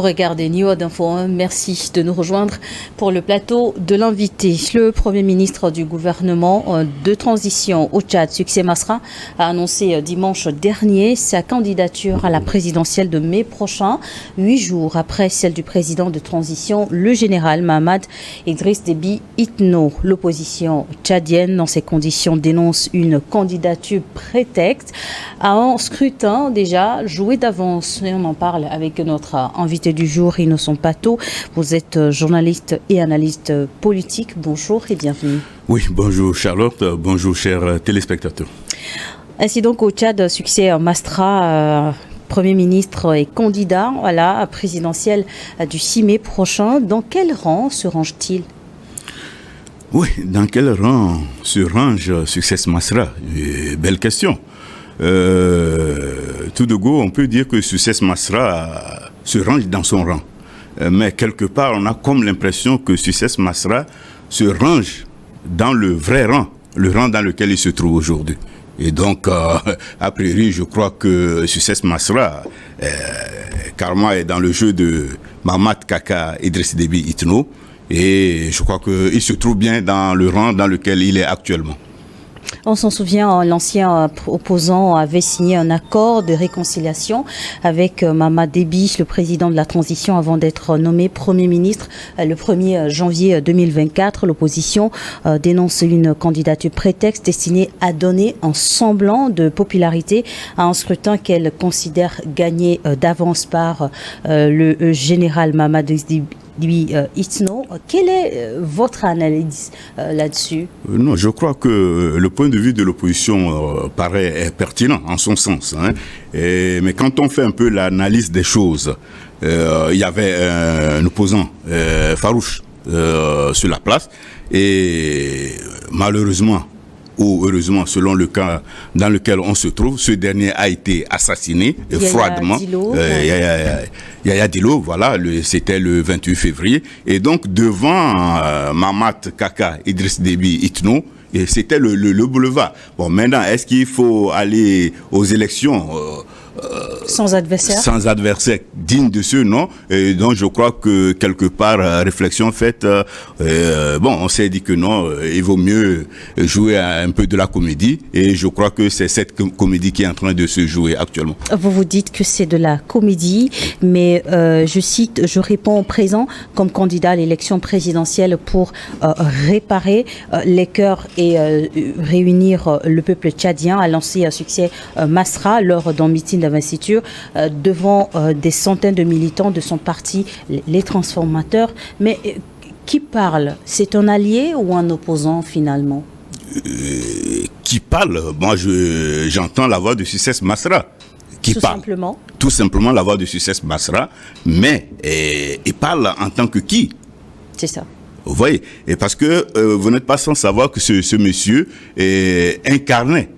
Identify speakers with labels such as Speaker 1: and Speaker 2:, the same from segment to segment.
Speaker 1: regardez New World Info 1. Merci de nous rejoindre pour le plateau de l'invité. Le Premier ministre du gouvernement de transition au Tchad, Succès Masra, a annoncé dimanche dernier sa candidature à la présidentielle de mai prochain, 8 jours après celle du président de transition, le général Mahamat Idriss Déby Itno. L'opposition tchadienne, dans ces conditions, dénonce une candidature prétexte à un scrutin déjà joué d'avance. Et on en parle avec notre invité du jour, Innocent Pato. Vous êtes journaliste et analyste politique. Bonjour et bienvenue.
Speaker 2: Oui, bonjour Charlotte, bonjour chers téléspectateurs.
Speaker 1: Ainsi donc au Tchad, Succès Masra, Premier ministre et candidat à la présidentielle du 6 mai prochain. Dans quel rang se range-t-il ?
Speaker 2: Oui, dans quel rang se range Succès Masra ? Belle question. Tout de go, on peut dire que Succès Masra se range dans son rang. Mais quelque part, on a comme l'impression que Succès Masra se range dans le vrai rang, le rang dans lequel il se trouve aujourd'hui. Et donc, a priori, je crois que Succès Masra, carrément, est dans le jeu de Mahamat Kaka Idriss Déby Itno. Et je crois qu'il se trouve bien dans le rang dans lequel il est actuellement.
Speaker 1: On s'en souvient, l'ancien opposant avait signé un accord de réconciliation avec Mahamat Déby, le président de la transition, avant d'être nommé Premier ministre le 1er janvier 2024. L'opposition dénonce une candidature prétexte destinée à donner un semblant de popularité à un scrutin qu'elle considère gagné d'avance par le général Mahamat Déby Itno. Quelle est votre analyse là-dessus ?
Speaker 2: Non, je crois que le point de vue de l'opposition paraît pertinent en son sens. Mais quand on fait un peu l'analyse des choses, il y avait un opposant farouche sur la place et malheureusement ou heureusement, selon le cas dans lequel on se trouve, ce dernier a été assassiné froidement. Yaya Dillo, voilà, c'était le 28 février. Et donc, devant Mahamat Kaka Idriss Déby Itno, et c'était le boulevard. Bon, maintenant, est-ce qu'il faut aller aux élections
Speaker 1: sans adversaire.
Speaker 2: Sans adversaire digne de ce nom. Et donc, je crois que quelque part, réflexion faite, on s'est dit que non, il vaut mieux jouer un peu de la comédie. Et je crois que c'est cette comédie qui est en train de se jouer actuellement.
Speaker 1: Vous vous dites que c'est de la comédie, mais je cite, je réponds au présent comme candidat à l'élection présidentielle pour réparer les cœurs et réunir le peuple tchadien, a lancé un Succès Masra lors d'un meeting d'investiture devant des centaines de militants de son parti, les transformateurs. Mais qui parle ? C'est un allié ou un opposant finalement ?
Speaker 2: Qui parle ? Moi, j'entends la voix de Succès Masra. Tout simplement la voix de Succès Masra, mais il parle en tant que qui ?
Speaker 1: C'est ça.
Speaker 2: Vous voyez ? Et parce que vous n'êtes pas sans savoir que ce monsieur incarnait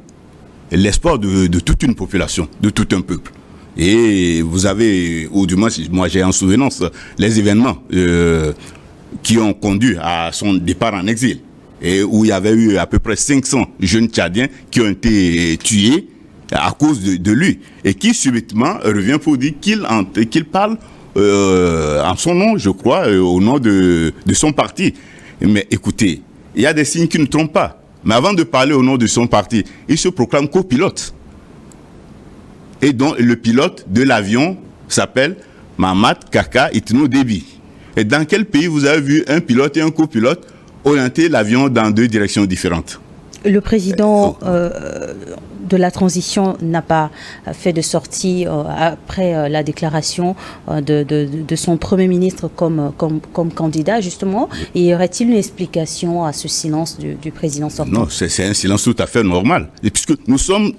Speaker 2: l'espoir de toute une population, de tout un peuple. Et vous avez, ou du moins, moi j'ai en souvenance, les événements qui ont conduit à son départ en exil, et où il y avait eu à peu près 500 jeunes Tchadiens qui ont été tués à cause de lui, et qui subitement revient pour dire qu'il parle en son nom, je crois, au nom de son parti. Mais écoutez, il y a des signes qui ne trompent pas. Mais avant de parler au nom de son parti, il se proclame copilote. Et donc, le pilote de l'avion s'appelle Mahamat Kaka Itno Déby. Et dans quel pays vous avez vu un pilote et un copilote orienter l'avion dans deux directions différentes ?
Speaker 1: Le président de la transition n'a pas fait de sortie après la déclaration de son Premier ministre comme candidat, justement. Et y aurait-il une explication à ce silence du président sortant ?
Speaker 2: Non, c'est un silence tout à fait normal. Et puisque nous sommes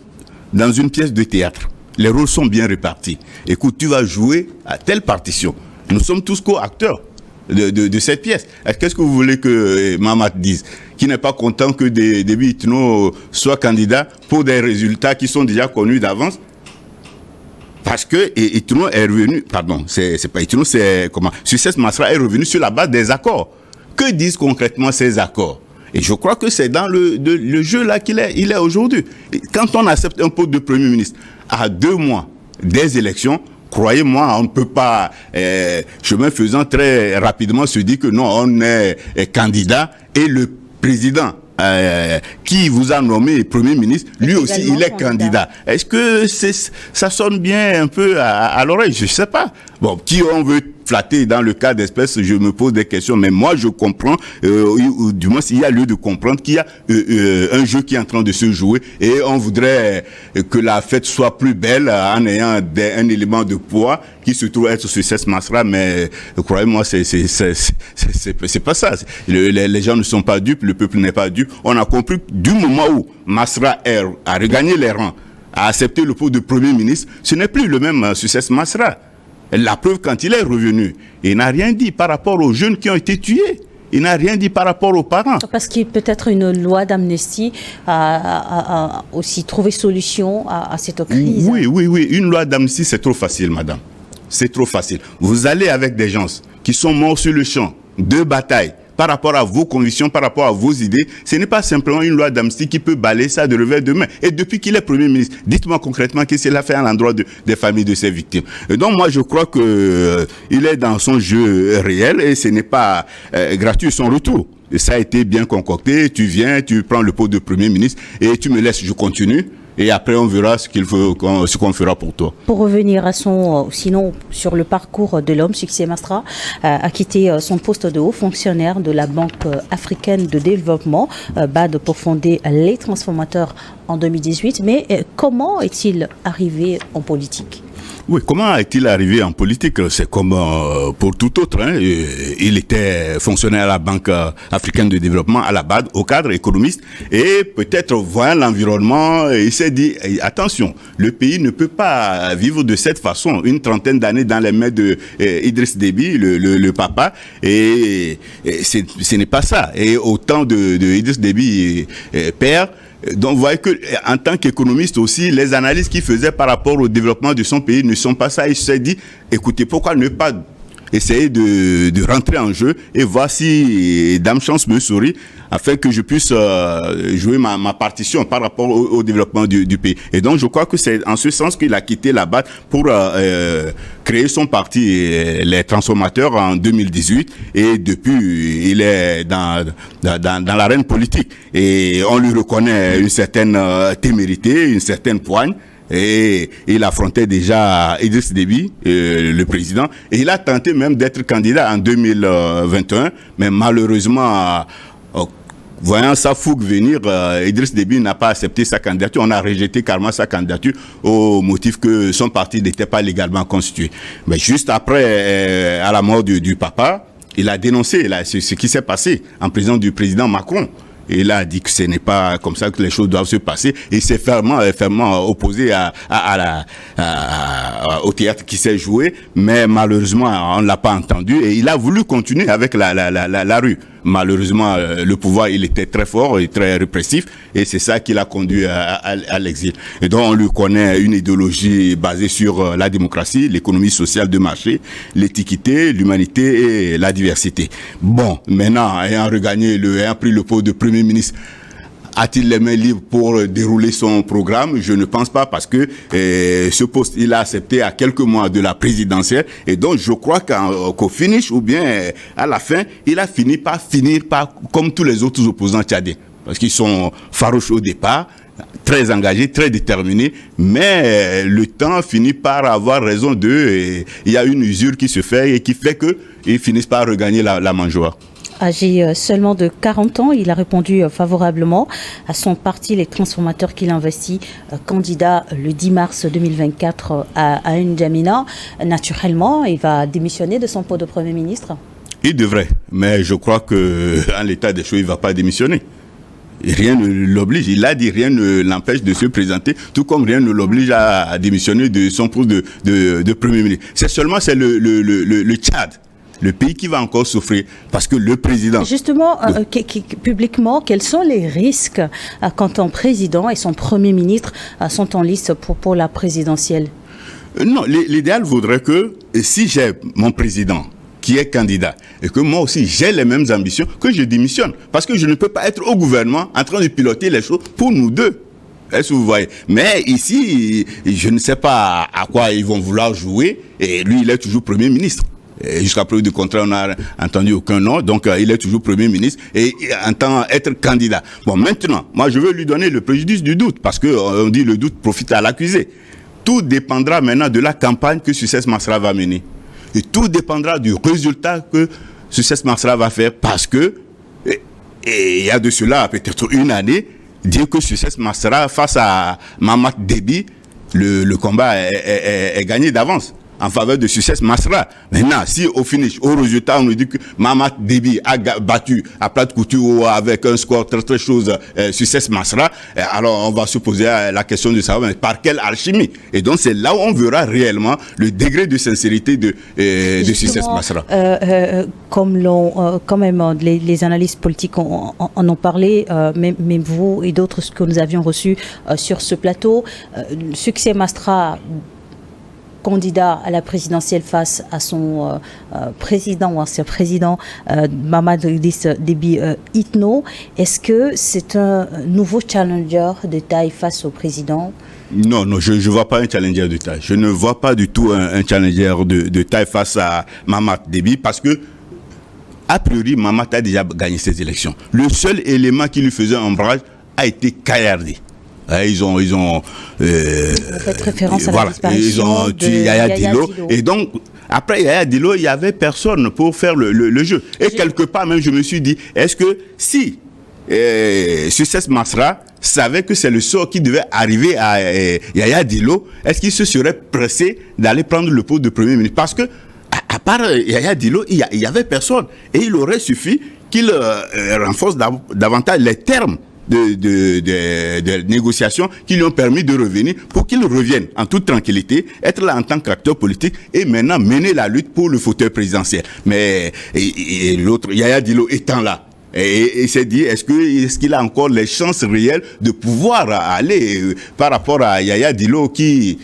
Speaker 2: dans une pièce de théâtre, les rôles sont bien répartis. Écoute, tu vas jouer à telle partition. Nous sommes tous co-acteurs de cette pièce. Qu'est-ce que vous voulez que Mahamat dise ? Qui n'est pas content que Déby Itno soit candidat pour des résultats qui sont déjà connus d'avance. Parce que Itno est revenu, pardon, c'est pas Itno, c'est comment ? Succès Masra est revenu sur la base des accords. Que disent concrètement ces accords ? Et je crois que c'est dans le jeu là qu'il est aujourd'hui. Quand on accepte un poste de Premier ministre à 2 mois des élections, croyez-moi, on ne peut pas, chemin faisant, très rapidement se dire que non, on est candidat et le président qui vous a nommé Premier ministre, lui aussi, il est candidat. Est-ce que ça sonne bien un peu à l'oreille? Je ne sais pas. Bon, qui on veut flatter dans le cas d'espèce, je me pose des questions, mais moi je comprends, ou du moins il y a lieu de comprendre qu'il y a un jeu qui est en train de se jouer et on voudrait que la fête soit plus belle en ayant un élément de poids qui se trouve être Succès Masra, mais croyez-moi, c'est pas ça. Les gens ne sont pas dupes, le peuple n'est pas dupe. On a compris du moment où Masra a regagné les rangs, a accepté le poste de Premier ministre, ce n'est plus le même Succès Masra. La preuve, quand il est revenu, il n'a rien dit par rapport aux jeunes qui ont été tués. Il n'a rien dit par rapport aux parents.
Speaker 1: Parce qu'il peut-être une loi d'amnistie a aussi trouvé solution à cette crise.
Speaker 2: Oui. Une loi d'amnistie, c'est trop facile, madame. C'est trop facile. Vous allez avec des gens qui sont morts sur le champ de bataille par rapport à vos convictions, par rapport à vos idées. Ce n'est pas simplement une loi d'amnistie qui peut balayer ça de revers de main. Et depuis qu'il est Premier ministre, dites-moi concrètement qu'est-ce qu'il a fait à l'endroit des familles de ses victimes. Et donc moi, je crois que il est dans son jeu réel et ce n'est pas gratuit son retour. Et ça a été bien concocté. Tu viens, tu prends le poste de Premier ministre et tu me laisses, je continue. Et après, on verra ce qu'on fera pour toi.
Speaker 1: Pour revenir à sinon, sur le parcours de l'homme, Succès Masra a quitté son poste de haut fonctionnaire de la Banque africaine de développement, BAD, pour fonder les transformateurs en 2018. Mais comment est-il arrivé en politique ?
Speaker 2: Oui, comment est-il arrivé en politique? C'est comme pour tout autre. Hein. Il était fonctionnaire à la Banque africaine de développement, à la BAD, au cadre économiste. Et peut-être voyant l'environnement, il s'est dit, attention, le pays ne peut pas vivre de cette façon. Une trentaine d'années dans les mains de Idriss Déby, le papa. Et ce n'est pas ça. Et au temps de Idriss Déby, père, donc, vous voyez qu'en tant qu'économiste aussi, les analyses qu'il faisait par rapport au développement de son pays ne sont pas ça. Il s'est dit, écoutez, pourquoi ne pas essayer de rentrer en jeu et voir si Dame Chance me sourit afin que je puisse jouer ma partition par rapport au développement du pays. Et donc, je crois que c'est en ce sens qu'il a quitté la BAD pour créer son parti, les transformateurs, en 2018. Et depuis, il est dans l'arène politique. Et on lui reconnaît une certaine témérité, une certaine poigne. Et il affrontait déjà Idriss Déby, le président, et il a tenté même d'être candidat en 2021, mais malheureusement, voyant sa fougue venir, Idriss Déby n'a pas accepté sa candidature. On a rejeté carrément sa candidature au motif que son parti n'était pas légalement constitué. Mais juste après, à la mort du papa, il a dénoncé ce qui s'est passé en présence du président Macron. Et il a dit que ce n'est pas comme ça que les choses doivent se passer. Et il s'est fermement opposé au théâtre qui s'est joué. Mais malheureusement, on ne l'a pas entendu. Et il a voulu continuer avec la rue. Malheureusement, le pouvoir, il était très fort et très répressif. Et c'est ça qui l'a conduit à l'exil. Et donc, on lui connaît une idéologie basée sur la démocratie, l'économie sociale de marché, l'équité, l'humanité et la diversité. Bon, maintenant, ayant pris le poste de Premier ministre, a-t-il les mains libres pour dérouler son programme? Je ne pense pas, parce que ce poste, il a accepté à quelques mois de la présidentielle. Et donc, je crois qu'au finish, ou bien à la fin, il a fini par comme tous les autres opposants tchadiens. Parce qu'ils sont farouches au départ, très engagés, très déterminés. Mais le temps finit par avoir raison d'eux. Et il y a une usure qui se fait et qui fait qu'ils finissent par regagner la mangeoire.
Speaker 1: Âgé seulement de 40 ans, il a répondu favorablement à son parti, les transformateurs, qu'il investit candidat le 10 mars 2024 à N'Djamena. Naturellement, il va démissionner de son poste de Premier ministre.
Speaker 2: Il devrait, mais je crois qu'en l'état des choses, il ne va pas démissionner. Rien ne l'oblige. Il a dit, rien ne l'empêche de se présenter, tout comme rien ne l'oblige à démissionner de son poste de Premier ministre. C'est le Tchad, le pays qui va encore souffrir, parce que le président... Justement,
Speaker 1: publiquement, quels sont les risques quand un président et son Premier ministre sont en liste pour la présidentielle?
Speaker 2: Non, l'idéal voudrait que, si j'ai mon président qui est candidat, et que moi aussi j'ai les mêmes ambitions, que je démissionne. Parce que je ne peux pas être au gouvernement en train de piloter les choses pour nous deux. Est-ce que vous voyez? Mais ici, je ne sais pas à quoi ils vont vouloir jouer. Et lui, il est toujours Premier ministre. Jusqu'à preuve du contraire, on n'a entendu aucun nom. Donc, il est toujours Premier ministre et il entend être candidat. Bon, maintenant, moi, je veux lui donner le préjudice du doute parce qu'on dit le doute profite à l'accusé. Tout dépendra maintenant de la campagne que Succès Masra va mener. Et tout dépendra du résultat que Succès Masra va faire parce que, et il y a de cela peut-être une année, dire que Succès Masra face à Mamat Déby, le combat est gagné d'avance en faveur de Succès Masra. Maintenant, si au finish, au résultat, on nous dit que Mamat Déby a battu à plate couture ou avec un score très chose Succès Masra, alors on va se poser la question de savoir par quelle alchimie. Et donc c'est là où on verra réellement le degré de sincérité de Succès Masra.
Speaker 1: Comme quand même les analystes politiques en ont parlé, même vous et d'autres que nous avions reçus sur ce plateau, Succès Masra, candidat à la présidentielle face à son président ou ancien président Mamadou Idriss Déby Itno. Est-ce que c'est un nouveau challenger de taille face au président?
Speaker 2: Non, je ne vois pas un challenger de taille. Je ne vois pas du tout un challenger de taille face à Mamadou Déby parce que a priori, Mamadou a déjà gagné ces élections. Le seul élément qui lui faisait ombrage a été Kayardi. Ils ont
Speaker 1: fait référence à la disparition
Speaker 2: ils ont tué Yaya Dillo. Et donc, après Yaya Dillo, il n'y avait personne pour faire le jeu. Et quelque part, même, je me suis dit, est-ce que si Succès Masra savait que c'est le sort qui devait arriver à Yaya Dillo, est-ce qu'il se serait pressé d'aller prendre le poste de Premier ministre? Parce que, à part Yaya Dillo, il n'y avait personne. Et il aurait suffi qu'il renforce davantage les termes de négociations qui lui ont permis de revenir pour qu'il revienne en toute tranquillité, être là en tant qu'acteur politique et maintenant mener la lutte pour le fauteuil présidentiel. Mais l'autre, Yaya Dillo étant là, et il s'est dit, est-ce qu'il a encore les chances réelles de pouvoir aller par rapport à Yaya Dillo qui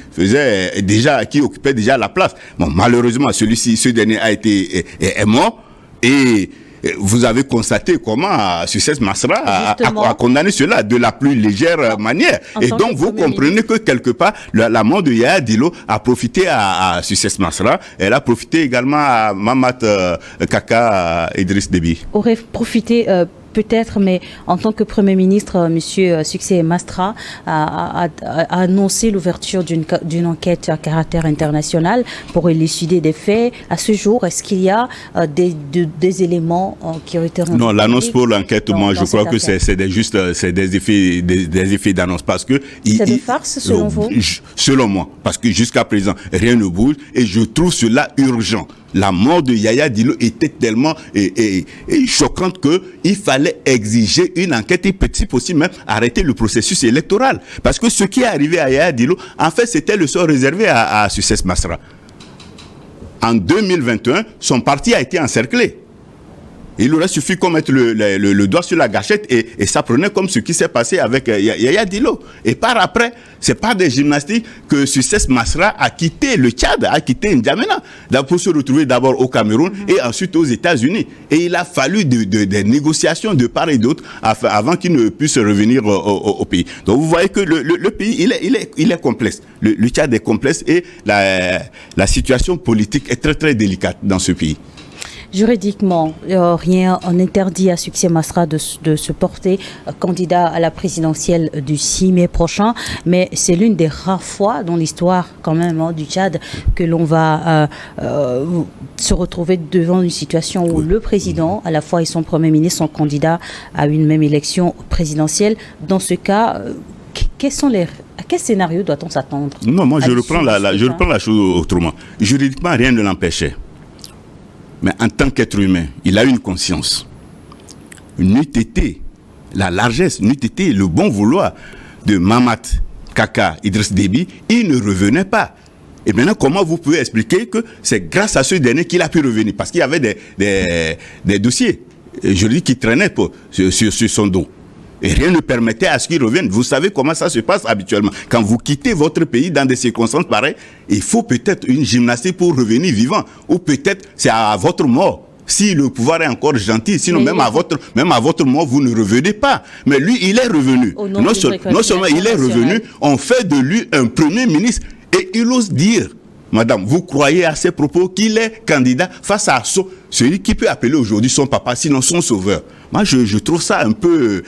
Speaker 2: occupait déjà la place. Bon, malheureusement, ce dernier est mort et vous avez constaté comment Succès Masra a condamné cela de la plus légère manière. Et donc, vous comprenez que quelque part, la mort de Yaya Dillo a profité à Succès Masra. Elle a profité également à Mamat Kaka Idriss Déby.
Speaker 1: Aurait profité peut-être, mais en tant que Premier ministre, M. Succès Masra a annoncé l'ouverture d'une enquête à caractère international pour élucider des faits. À ce jour, est-ce qu'il y a des éléments qui ont été rendus?
Speaker 2: Non, l'annonce pour l'enquête, moi, je crois que c'est des effets d'annonce. Parce que
Speaker 1: c'est de farce, selon vous?
Speaker 2: Selon moi. Parce que jusqu'à présent, rien ne bouge et je trouve cela urgent. La mort de Yaya Dillo était tellement choquante qu'il fallait exiger une enquête et si possible même arrêter le processus électoral. Parce que ce qui est arrivé à Yaya Dillo, en fait, c'était le sort réservé à Succès Masra. En 2021, son parti a été encerclé. Il aurait suffi qu'on mette le doigt sur la gâchette et ça prenait comme ce qui s'est passé avec Yaya Dillo. Et par après, c'est par des gymnastiques que Succès Masra a quitté le Tchad, a quitté N'Djamena, pour se retrouver d'abord au Cameroun et ensuite aux États-Unis. Et il a fallu des négociations de part et d'autre avant qu'il ne puisse revenir au pays. Donc vous voyez que le pays, il est complexe. Le Tchad est complexe et la situation politique est très très délicate dans ce pays.
Speaker 1: Juridiquement, rien n'interdit à Succès Masra de se porter candidat à la présidentielle du 6 mai prochain, mais c'est l'une des rares fois dans l'histoire quand même du Tchad que l'on va se retrouver devant une situation où le président, à la fois et son Premier ministre, sont candidats à une même élection présidentielle. Dans ce cas, à quel scénario doit-on s'attendre?
Speaker 2: Non, moi je reprends la chose autrement. Juridiquement, rien ne l'empêchait. Mais en tant qu'être humain, il a une conscience. N'eût été la largesse, n'eût été le bon vouloir de Mamat Kaka Idriss Déby, il ne revenait pas. Et maintenant, comment vous pouvez expliquer que c'est grâce à ce dernier qu'il a pu revenir? Parce qu'il y avait des dossiers juridiques qui traînaient sur son dos. Et rien ne permettait à ce qu'il revienne. Vous savez comment ça se passe habituellement. Quand vous quittez votre pays dans des circonstances pareilles, il faut peut-être une gymnastique pour revenir vivant. Ou peut-être c'est à votre mort Si le pouvoir est encore gentil, sinon même à votre mort, vous ne revenez pas. Mais lui, il est revenu. Non seulement il est revenu, on fait de lui un premier ministre et il ose dire, madame, vous croyez à ses propos qu'il est candidat face à celui qui peut appeler aujourd'hui son papa, sinon son sauveur. Moi, je trouve ça un peu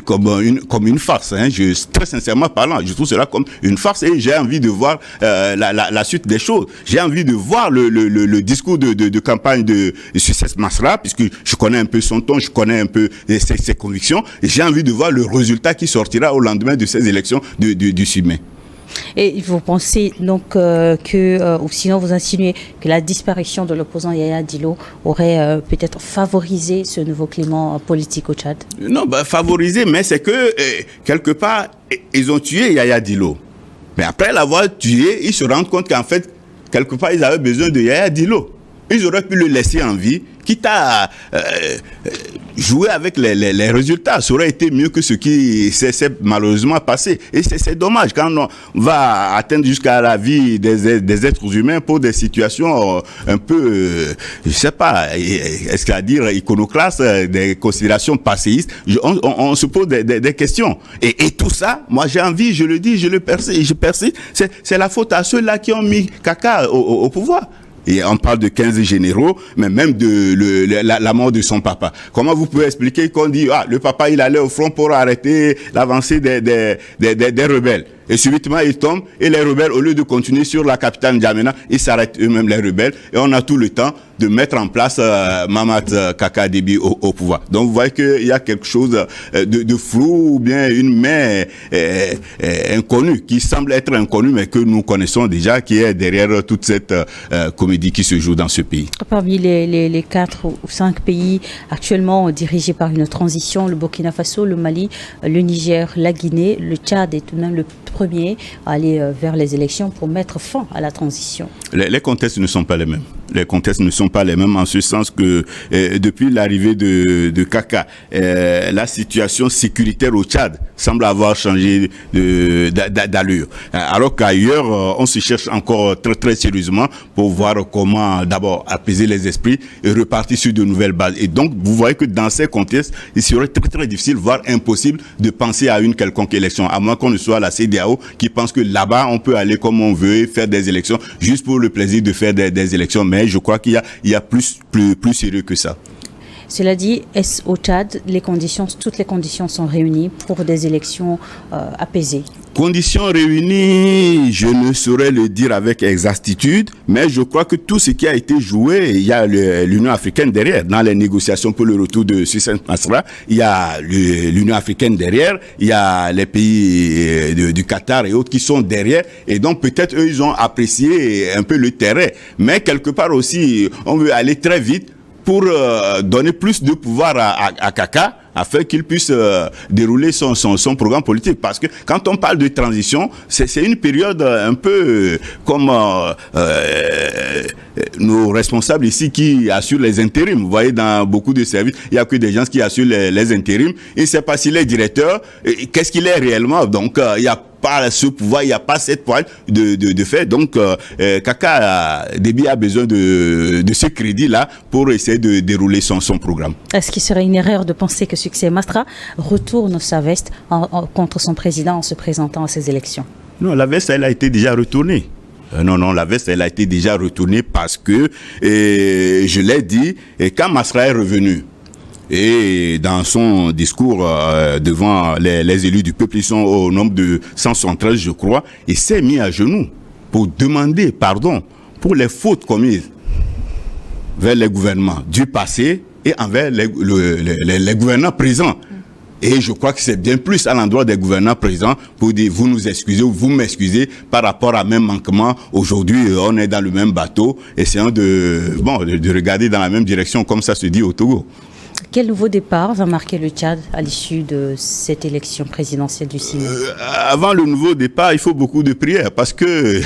Speaker 2: comme une farce. Hein. Très sincèrement parlant, je trouve cela comme une farce et j'ai envie de voir la suite des choses. J'ai envie de voir le discours de campagne de Succès Masra, puisque je connais un peu son ton, je connais un peu ses convictions. Et j'ai envie de voir le résultat qui sortira au lendemain de ces élections du 6 mai.
Speaker 1: Et vous pensez donc ou sinon vous insinuez que la disparition de l'opposant Yaya Dillo aurait peut-être favorisé ce nouveau climat politique au Tchad?
Speaker 2: Non, favorisé, mais c'est que quelque part, ils ont tué Yaya Dillo. Mais après l'avoir tué, ils se rendent compte qu'en fait, quelque part, ils avaient besoin de Yaya Dillo. Ils auraient pu le laisser en vie, quitte à jouer avec les résultats. Ça aurait été mieux que ce qui s'est malheureusement passé. Et c'est dommage quand on va atteindre jusqu'à la vie des êtres humains pour des situations un peu, je sais pas, est-ce qu'à dire iconoclastes, des considérations passéistes. On se pose des questions. Et tout ça, moi j'ai envie, je le dis, je persiste, c'est la faute à ceux-là qui ont mis Kaka au pouvoir. Et on parle de 15 généraux, mais même de la mort de son papa. Comment vous pouvez expliquer qu'on dit, le papa il allait au front pour arrêter l'avancée des rebelles? Et subitement, ils tombent, et les rebelles, au lieu de continuer sur la capitale N'Djamena, ils s'arrêtent eux-mêmes, les rebelles, et on a tout le temps de mettre en place Mahamat Kaka Déby au pouvoir. Donc, vous voyez qu'il y a quelque chose de flou, ou bien une main inconnue, qui semble être inconnue, mais que nous connaissons déjà, qui est derrière toute cette comédie qui se joue dans ce pays.
Speaker 1: Parmi les 4 ou 5 pays actuellement dirigés par une transition, le Burkina Faso, le Mali, le Niger, la Guinée, le Tchad est tout de même le premier à aller vers les élections pour mettre fin à la transition. Les
Speaker 2: contextes ne sont pas les mêmes. Les contextes ne sont pas les mêmes en ce sens que depuis l'arrivée de Kaka, la situation sécuritaire au Tchad semble avoir changé d'allure. Alors qu'ailleurs, on se cherche encore très très sérieusement pour voir comment d'abord apaiser les esprits et repartir sur de nouvelles bases. Et donc, vous voyez que dans ces contextes, il serait très très difficile, voire impossible de penser à une quelconque élection, à moins qu'on ne soit à la CEDEAO qui pense que là-bas, on peut aller comme on veut et faire des élections juste pour le plaisir de faire des élections. Mais je crois qu'il y a plus sérieux que ça.
Speaker 1: Cela dit, est-ce au Tchad, toutes les conditions sont réunies pour des élections apaisées?
Speaker 2: Conditions réunies, je ne saurais le dire avec exactitude, mais je crois que tout ce qui a été joué, il y a l'Union africaine derrière. Dans les négociations pour le retour de Succès Masra, il y a l'Union africaine derrière, il y a les pays du Qatar et autres qui sont derrière, et donc peut-être eux, ils ont apprécié un peu le terrain. Mais quelque part aussi, on veut aller très vite pour donner plus de pouvoir à Kaka, afin qu'il puisse dérouler son programme politique. Parce que quand on parle de transition, c'est une période un peu comme nos responsables ici qui assurent les intérims. Vous voyez, dans beaucoup de services, il n'y a que des gens qui assurent les intérims. Il ne sait pas s'il est directeur, qu'est-ce qu'il est réellement. Donc, il n'y a pas ce pouvoir, il n'y a pas cette pointe de fait. Donc, Kaka Déby a besoin de ce crédit-là pour essayer de dérouler son programme.
Speaker 1: Est-ce qu'il serait une erreur de penser que Succès Masra retourne sa veste contre son président en se présentant à ces élections?
Speaker 2: Non, la veste, elle a été déjà retournée. Non, la veste, elle a été déjà retournée parce que, je l'ai dit, quand Masra est revenu, et dans son discours devant les élus du peuple, ils sont au nombre de 173, je crois, il s'est mis à genoux pour demander pardon pour les fautes commises vers les gouvernements du passé et envers les gouvernants présents. Et je crois que c'est bien plus à l'endroit des gouvernants présents pour dire vous nous excusez ou vous m'excusez par rapport à même manquement. Aujourd'hui, on est dans le même bateau, essayant de regarder dans la même direction comme ça se dit au Togo.
Speaker 1: Quel nouveau départ va marquer le Tchad à l'issue de cette élection présidentielle du 6 mai?
Speaker 2: Avant le nouveau départ, il faut beaucoup de prières parce que je ne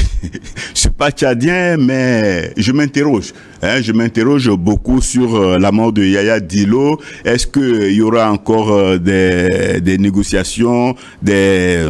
Speaker 2: suis pas tchadien, mais je m'interroge. Je m'interroge beaucoup sur la mort de Yaya Dillo. Est-ce qu'il y aura encore des négociations, des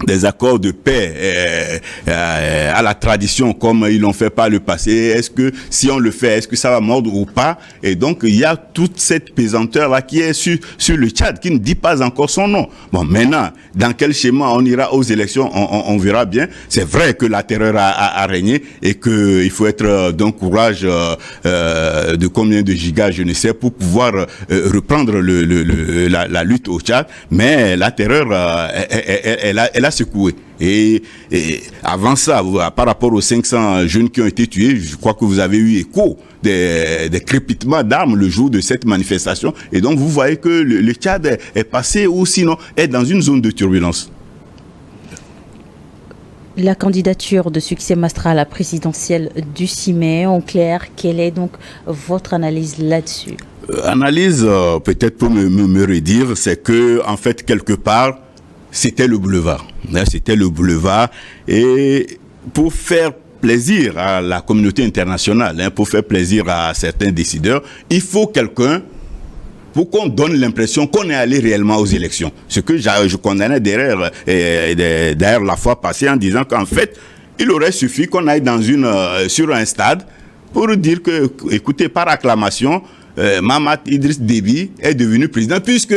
Speaker 2: des accords de paix à la tradition comme ils l'ont fait par le passé. Est-ce que si on le fait, est-ce que ça va mordre ou pas? Et donc il y a toute cette pesanteur là qui est sur le Tchad, qui ne dit pas encore son nom. Bon, maintenant, dans quel schéma on ira aux élections, on verra bien. C'est vrai que la terreur a régné et que il faut être d'un courage de combien de gigas, je ne sais, pour pouvoir reprendre la lutte au Tchad. Mais la terreur, elle a secoué. Et avant ça, par rapport aux 500 jeunes qui ont été tués, je crois que vous avez eu écho des crépitements d'armes le jour de cette manifestation. Et donc, vous voyez que le Tchad est passé ou sinon est dans une zone de turbulence.
Speaker 1: La candidature de Succès Masra à la présidentielle du 6 mai, en clair, quelle est donc votre analyse là-dessus?
Speaker 2: Analyse, peut-être pour me redire, c'est que, en fait, quelque part, c'était le boulevard. C'était le boulevard. Et pour faire plaisir à la communauté internationale, pour faire plaisir à certains décideurs, il faut quelqu'un pour qu'on donne l'impression qu'on est allé réellement aux élections. Ce que je condamnais derrière la fois passée en disant qu'en fait, il aurait suffi qu'on aille sur un stade pour dire que, écoutez, par acclamation, Mahamat Idriss Déby est devenu président puisque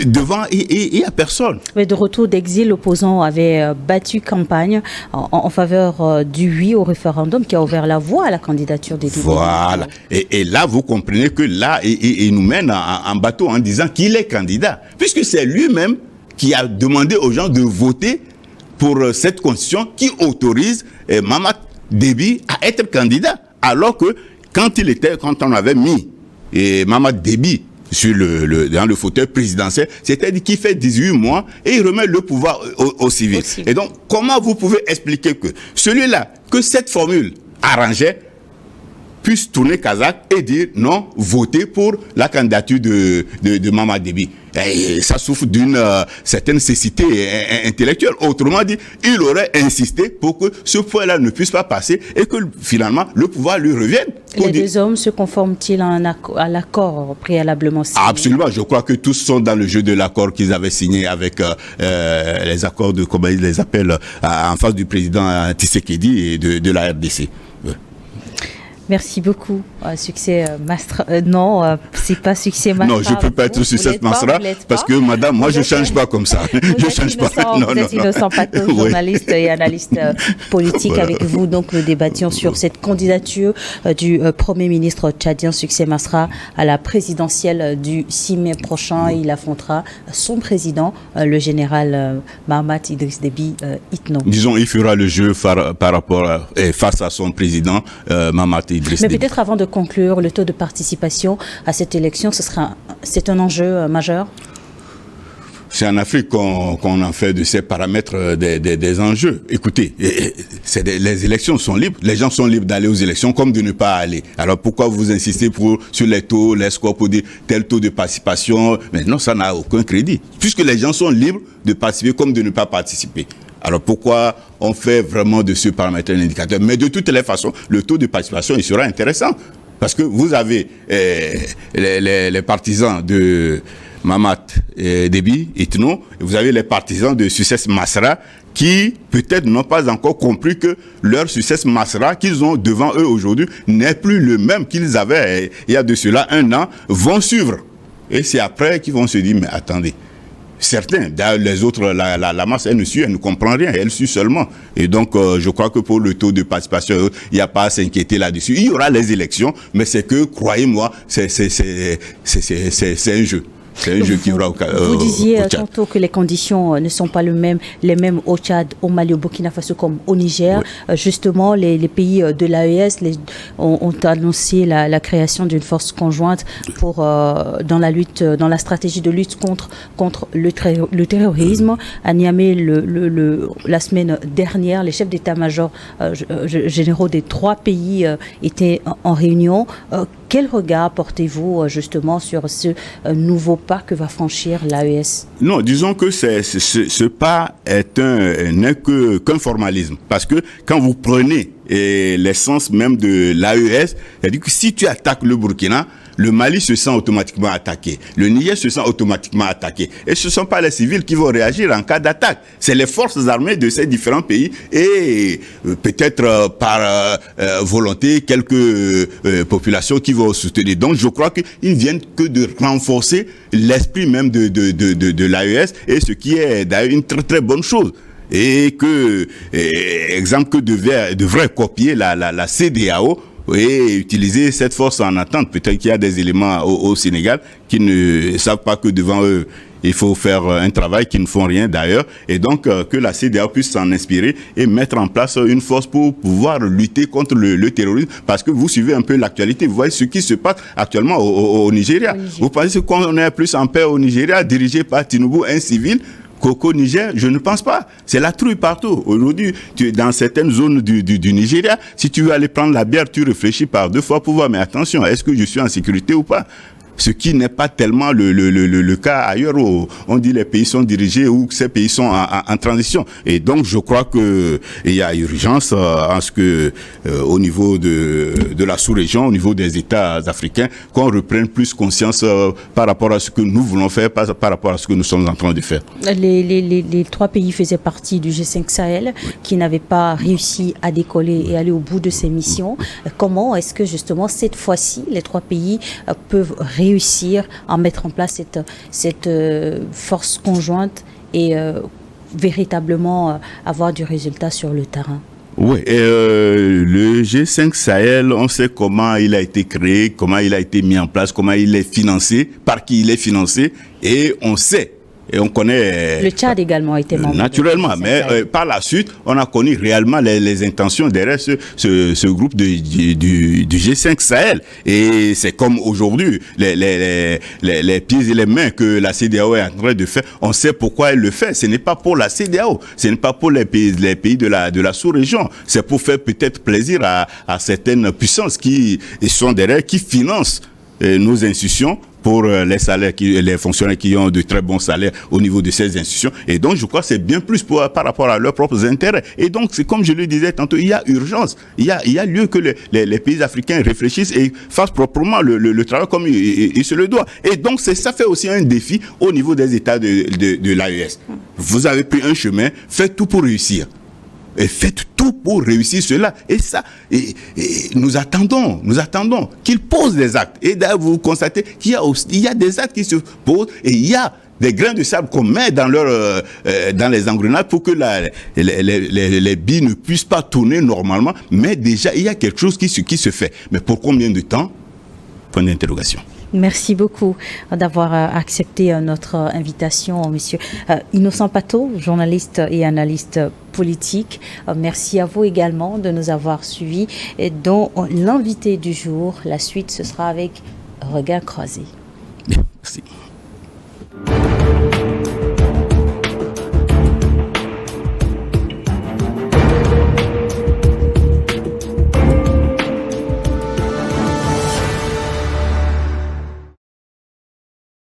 Speaker 2: devant, il n'y a personne.
Speaker 1: Mais de retour d'exil, l'opposant avait battu campagne en faveur du oui au référendum qui a ouvert la voie à la candidature des députés.
Speaker 2: Voilà. Et là, vous comprenez que là, il nous mène en bateau en disant qu'il est candidat. Puisque c'est lui-même qui a demandé aux gens de voter pour cette constitution qui autorise Mahamat Déby à être candidat. Alors que quand on avait mis Mahamat Déby dans le fauteuil présidentiel, c'est-à-dire qu'il fait 18 mois et il remet le pouvoir au civil. Et donc, comment vous pouvez expliquer que celui-là, que cette formule arrangeait, puisse tourner kazakh et dire non, votez pour la candidature de Mahamat Déby? Et ça souffre d'une certaine cécité intellectuelle. Autrement dit, il aurait insisté pour que ce point-là ne puisse pas passer et que finalement le pouvoir lui revienne.
Speaker 1: Les deux hommes se conforment-ils à l'accord préalablement signé?
Speaker 2: Absolument. Je crois que tous sont dans le jeu de l'accord qu'ils avaient signé avec les accords de, comment ils les appellent, en face du président Tshisekedi et de la RDC.
Speaker 1: Merci beaucoup. Succès Masra. Non, c'est pas Succès Masra.
Speaker 2: Non, je ne peux pas être Succès Masra parce que, madame, moi, je ne change pas comme ça. Je ne change pas.
Speaker 1: Vous êtes innocent, Pato, journaliste et analyste politique. Voilà. Avec vous, donc, nous débattions sur cette candidature du Premier ministre tchadien Succès Masra à la présidentielle du 6 mai prochain. Il affrontera son président, le général Mahamat Idriss Déby Itno.
Speaker 2: Disons, il fera le jeu par rapport face à son président, Mahamat Idriss Déby.
Speaker 1: Mais peut-être avant de conclure, le taux de participation à cette élection, c'est un enjeu majeur?
Speaker 2: C'est en Afrique qu'on en fait de ces paramètres des enjeux. Écoutez, les élections sont libres. Les gens sont libres d'aller aux élections comme de ne pas aller. Alors pourquoi vous insistez sur les taux, les scores pour dire tel taux de participation? Mais non, ça n'a aucun crédit. Puisque les gens sont libres de participer comme de ne pas participer. Alors pourquoi on fait vraiment de ce paramètre un indicateur? Mais de toutes les façons, le taux de participation, il sera intéressant. Parce que vous avez les partisans de Mahamat Déby Itno, et vous avez les partisans de Succès Masra qui peut-être n'ont pas encore compris que leur Succès Masra qu'ils ont devant eux aujourd'hui n'est plus le même qu'ils avaient il y a de cela 1 an, vont suivre. Et c'est après qu'ils vont se dire, mais attendez. Certains, d'ailleurs les autres, la masse, elle ne suit, elle ne comprend rien, elle suit seulement. Et donc, je crois que pour le taux de participation, il n'y a pas à s'inquiéter là-dessus. Il y aura les élections, mais c'est que, croyez-moi, c'est un jeu. C'est un jeu qui aura
Speaker 1: Vous disiez tantôt que les conditions ne sont pas les mêmes au Tchad, au Mali, au Burkina Faso comme au Niger. Oui. Justement, les pays de l'AES ont annoncé la création d'une force conjointe pour dans la stratégie de lutte contre le terrorisme. À Niamey, la semaine dernière, les chefs d'état-major généraux des 3 pays étaient en réunion. Quel regard portez-vous justement sur ce nouveau pas que va franchir l'AES?
Speaker 2: Non, disons que ce pas n'est qu'un formalisme. Parce que quand vous prenez et l'essence même de l'AES. C'est-à-dire que si tu attaques le Burkina, le Mali se sent automatiquement attaqué. Le Niger se sent automatiquement attaqué. Et ce ne sont pas les civils qui vont réagir en cas d'attaque. C'est les forces armées de ces différents pays et peut-être par volonté quelques populations qui vont soutenir. Donc je crois qu'ils viennent que de renforcer l'esprit même de l'AES, et ce qui est d'ailleurs une très très bonne chose. Et que, exemple, que devrait copier la CEDEAO et utiliser cette force en attente. Peut-être qu'il y a des éléments au Sénégal qui ne savent pas que devant eux, il faut faire un travail, qui ne font rien d'ailleurs. Et donc, que la CEDEAO puisse s'en inspirer et mettre en place une force pour pouvoir lutter contre le terrorisme. Parce que vous suivez un peu l'actualité, vous voyez ce qui se passe actuellement au Nigeria. Vous pensez qu'on est plus en paix au Nigeria, dirigé par Tinubu, un civil, qu'au Niger? Je ne pense pas. C'est la trouille partout. Aujourd'hui, dans certaines zones du Nigeria, si tu veux aller prendre la bière, tu réfléchis par 2 fois pour voir, mais attention, est-ce que je suis en sécurité ou pas? Ce qui n'est pas tellement le cas ailleurs où on dit les pays sont dirigés ou que ces pays sont en transition. Et donc, je crois que il y a urgence en ce que, au niveau de la sous-région, au niveau des États africains, qu'on reprenne plus conscience par rapport à ce que nous voulons faire, par rapport à ce que nous sommes en train de faire.
Speaker 1: Les 3 pays faisaient partie du G5 Sahel, qui n'avaient pas réussi à décoller et aller au bout de ces missions. Comment est-ce que justement cette fois-ci, les 3 pays peuvent réussir à mettre en place cette force conjointe et véritablement avoir du résultat sur le terrain?
Speaker 2: Oui, le G5 Sahel, on sait comment il a été créé, comment il a été mis en place, comment il est financé, par qui il est financé, et on sait. Et on connaît...
Speaker 1: Le Tchad également a été membre.
Speaker 2: Naturellement, mais par la suite, on a connu réellement les intentions derrière ce groupe du G5 Sahel. Et c'est comme aujourd'hui, les pieds et les mains que la CEDEAO est en train de faire, on sait pourquoi elle le fait. Ce n'est pas pour la CEDEAO, ce n'est pas pour les pays de la sous-région. C'est pour faire peut-être plaisir à certaines puissances qui sont derrière, qui financent nos institutions pour les salaires, les fonctionnaires qui ont de très bons salaires au niveau de ces institutions. Et donc, je crois que c'est bien plus par rapport à leurs propres intérêts. Et donc, c'est comme je le disais tantôt, il y a urgence. Il y a lieu que les pays africains réfléchissent et fassent proprement le travail comme il se le doit. Et donc, ça fait aussi un défi au niveau des États de l'AES. Vous avez pris un chemin, faites tout pour réussir. Et faites tout pour réussir cela. Et ça, nous attendons qu'ils posent des actes. Et d'ailleurs, vous constatez qu'il y a des actes qui se posent et il y a des grains de sable qu'on met dans les engrenages pour que les billes ne puissent pas tourner normalement. Mais déjà, il y a quelque chose qui se fait. Mais pour combien de temps? Point d'interrogation.
Speaker 1: Merci beaucoup d'avoir accepté notre invitation, monsieur Innocent Pato, journaliste et analyste politique. Merci à vous également de nous avoir suivis. Et dont l'invité du jour, la suite, ce sera avec Regard croisé.
Speaker 2: Merci.